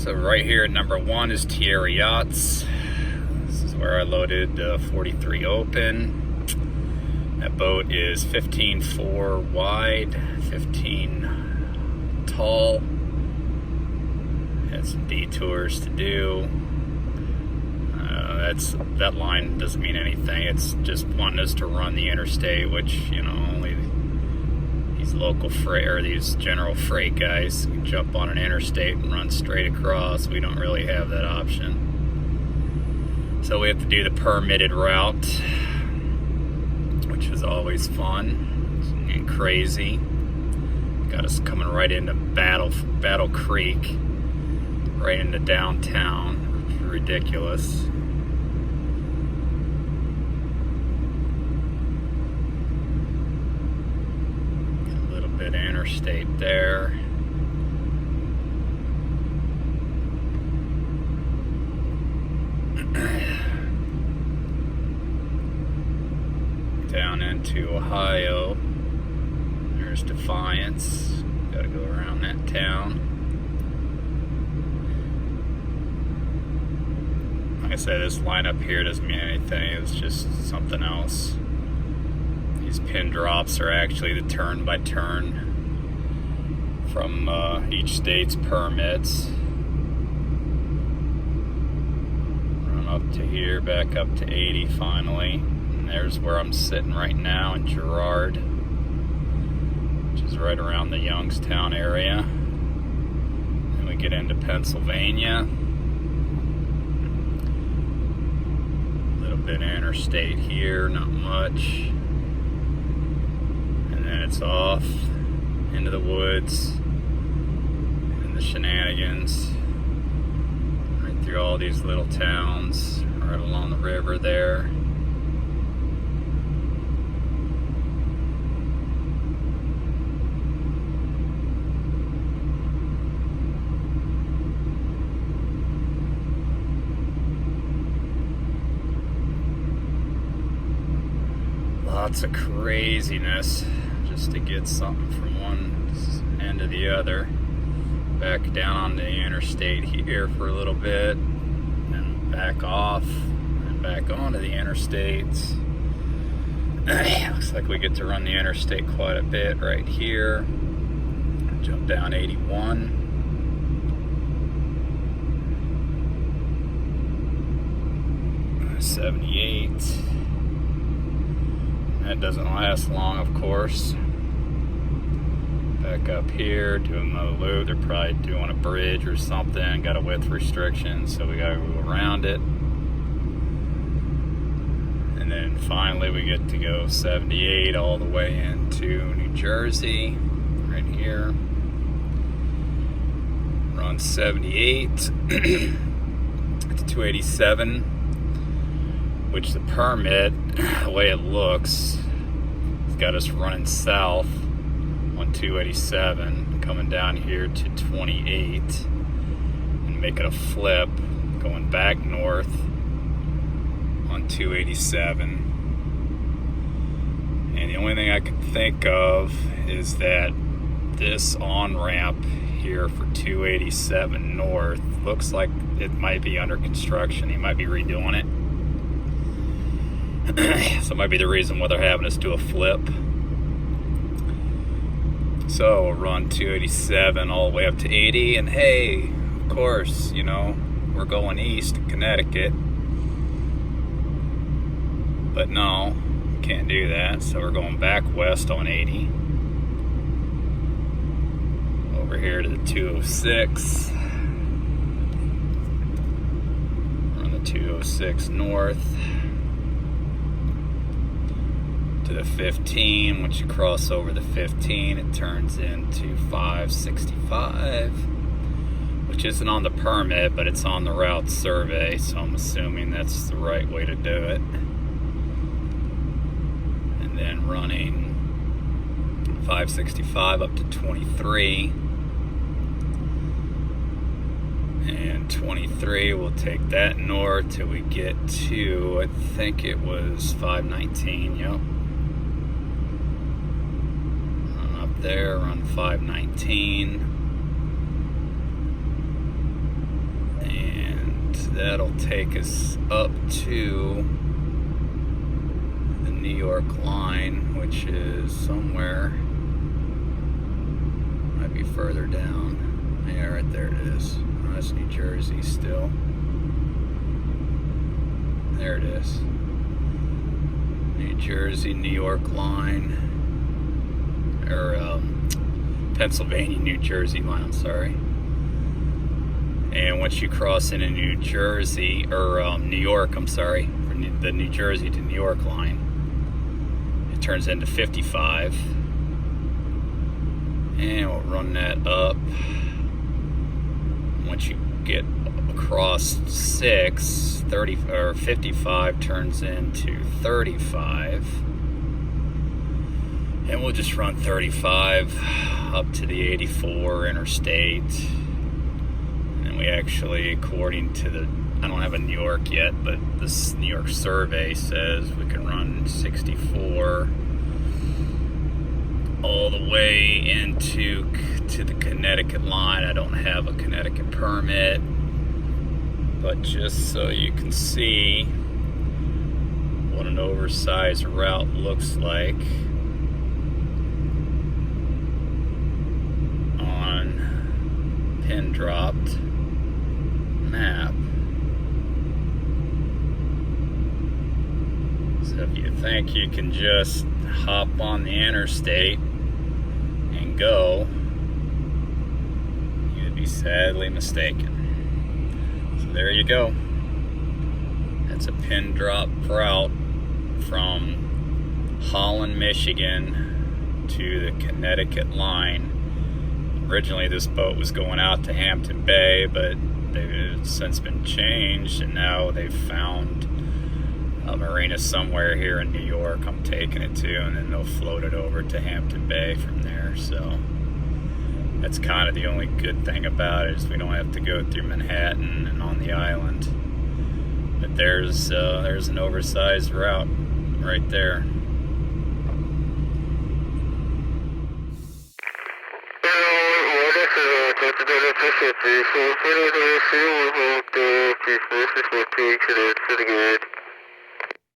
So right here at number 1 is Tierra Yachts. This is where I loaded 43 Open. That boat is 15.4 wide, 15 tall. Had some detours to do. That line doesn't mean anything. It's just wanting us to run the interstate, which, you know, only these local freight or these general freight guys can jump on an interstate and run straight across. We don't really have that option. So we have to do the permitted route, which is always fun and crazy. Got us coming right into Battle Creek, right into downtown. It's ridiculous. Interstate there. Down into Ohio. There's Defiance. Gotta go around that town. Like I said, this line up here doesn't mean anything. It's just something else. These pin drops are actually the turn by turn from each state's permits. Run up to here, back up to 80 finally. And there's where I'm sitting right now in Girard, which is right around the Youngstown area. Then we get into Pennsylvania. A little bit of interstate here, not much. And then it's off into the woods and the shenanigans, right through all these little towns, right along the river there. Lots of craziness just to get something from one end to the other. Back down on the interstate here for a little bit, then back off, and back onto the interstates. Looks like we get to run the interstate quite a bit right here. Jump down 81. .78. That doesn't last long, of course. Back up here, doing another loop. They're probably doing a bridge or something. Got a width restriction, so we gotta go around it. And then finally we get to go 78 all the way into New Jersey, right here. Run 78 to 287, which the permit, the way it looks, it's got us running south on 287, coming down here to 28 and making a flip, going back north on 287. And the only thing I can think of is that this on-ramp here for 287 north looks like it might be under construction. He might be redoing it. So it might be the reason why they're having us do a flip. So we'll run 287 all the way up to 80, and hey, of course, you know, we're going east to Connecticut. But no, we can't do that, so we're going back west on 80. Over here to the 206. Run the 206 north. To the 15, once you cross over the 15, it turns into 565, which isn't on the permit, but it's on the route survey, so I'm assuming that's the right way to do it. And then running 565 up to 23, and 23, we'll take that north till we get to, I think it was 519, yep. There, around 519. that'll take us up to the New York line, which is somewhere, might be further down. Yeah, right there it is. Oh, that's New Jersey still. There it is. New Jersey, New York line, or Pennsylvania, New Jersey line, I'm sorry. And once you cross into New Jersey, or New York, I'm sorry, from the New Jersey to New York line, it turns into 55. And we'll run that up. Once you get across 30 or 55 turns into 35. And we'll just run 35 up to the 84 interstate. And we actually, according to the, I don't have a New York yet, but this New York survey says we can run 64 all the way into the Connecticut line. I don't have a Connecticut permit, but just so you can see what an oversized route looks like on pin dropped map. So if you think you can just hop on the interstate and go, you'd be sadly mistaken. So there you go. That's a pin drop route from Holland, Michigan to the Connecticut line. Originally this boat was going out to Hampton Bay, but it's since been changed, and now they've found a marina somewhere here in New York I'm taking it to, and then they'll float it over to Hampton Bay from there. So that's kind of the only good thing about it, is we don't have to go through Manhattan and on the island. But there's an oversized route right there. Pretty good.